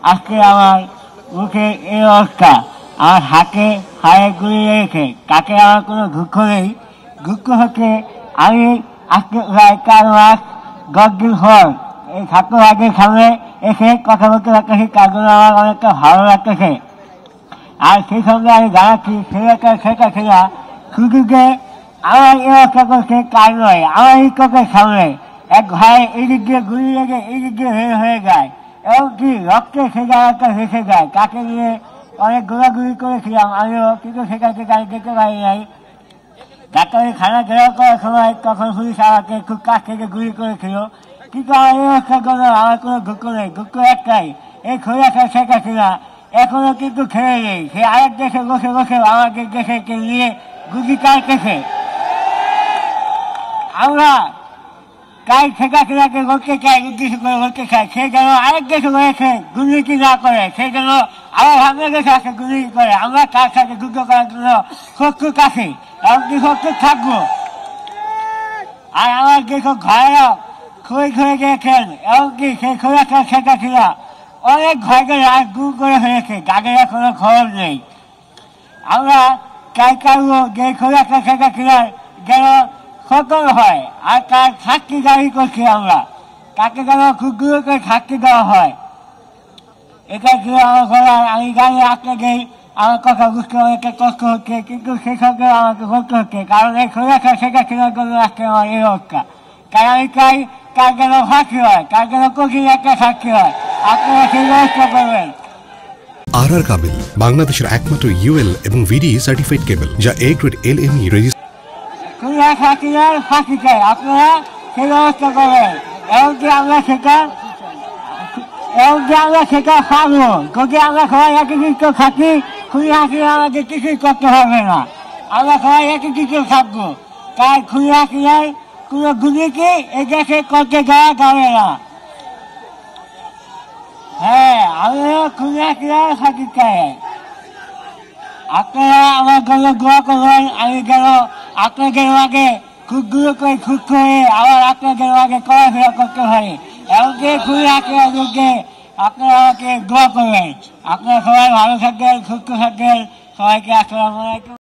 আজকে আমার মুখে এই অবস্থা। আমার হাতে হাড়ে গুলি রেখে তাকে আমার কোনো দুঃখ নেই। দুঃখ হচ্ছে আমি আজকে প্রায় 4 মাস 10 দিন পর এই ছাত্রবাদের সামনে এসে কথা বলতে পারতেছি, তার জন্য আমার অনেকটা ভালো লাগতেছে। আর সেই সঙ্গে আমি জানাচ্ছি সেটা ছিল শুধু যে আমার এই অবস্থা করছে তার নয়, আমার এই চোখের সামনে এক ভাই এই দিক দিয়ে গুলি লেগে এই দিক দিয়ে হয়ে যায়, এমনকি রক্তে সে জায়গাটা ভেসে যায়। তাকে নিয়ে অনেক গোলাগুলি করেছিলাম আমিও, কিন্তু সেটাকে আমি দেখতে পারি নাই। ডাক্তারি খানা ঘেরাও করার সময় তখন পুলিশ আমাকে খুব কাছ থেকে গুলি করেছিল, কিন্তু আমার এই অবস্থার জন্য আমার কোনো দুঃখ নেই। দুঃখ একটাই, এই খোলাটা শেখা ছিল এখনো কিন্তু ছেড়ে নেই। সে আরেক দেশে বসে বসে আমাদের দেশকে নিয়ে গুলি কাটতেছে। আমরা তাই শেখাকে বলতে চাই, উদ্দেশ্য করে বলতে চাই, সে যেন আরেক দেশে রয়েছে দুর্নীতি না করে, সে যেন আবার বাংলাদেশ আছে দুর্নীতি করে। আমরা তার সাথে যুদ্ধ করার জন্য শত্রুর কাছে এমনকি শত্রু থাকবো। আর আমার যেসব ঘরেরা খুঁড়ে গিয়েছেন, এমনকি সেই খোলাটা শেখা ছিল অনেক ঘরকে রাত দূর করে হয়েছে, তাদের কোনো খবর নেই। আমরা চাই কারো যে খোলাটা শেখা ছিল যেন সতর্ক হয়, আর তার শাস্তি দাবি করছি আমরা, তাকে যেন খুব দূর করে শাস্তি দেওয়া হয়। এটা ছিল আমার বলার। আমি জানি আপনাদের আমার কথা বুঝতে অনেকটা কষ্ট হচ্ছে, কিন্তু সেই সঙ্গে আমাকে বলতে হচ্ছে, কারণ এই খোলাটা শেখা শেখার জন্য আজকে আমার এই অবস্থা। তাই আমি চাই তার যেন ফাঁসি হয়, তার যেন কঠিন একটা শাস্তি হয়। আপনারা সেই ব্যবস্থা করবেন। আর কাবেল বাংলাদেশের একমাত্র ইউএল এবং ভিডি সার্টিফাইড কেবল, যা A গ্রেড LME রেজিস্ট্রেশন। ফাঁসি চাই, আপনারা সেই ব্যবস্থা করবেন। এমনকি আমরা সেটা পাবো, যদি আমরা সবাই একই কিছু থাকি, খুনি হাসিনা আমাদের কিছুই করতে হবে না। আমরা সবাই একই কিছু থাকবো। তাই খুনি হাসিনার কোনো গুলিকে এই দেশে করতে দেওয়া যাবে না। হ্যাঁ, আমিও খুনি হাসিনার ফাঁসি চাই। আপনারা আমার জন্য দোয়া করবেন, আমি যেন আপনাদের আগে খুব দূর করে সুস্থ হয়ে আবার আপনাদের আগে চলাফেরা করতে পারি। এমনকি খুবই আপনার যোগ্যে আপনারা আমাকে দোয়া করবেন। আপনারা সবাই ভালো থাকবেন, সুস্থ থাকবেন। সবাইকে আসসালামু আলাইকুম।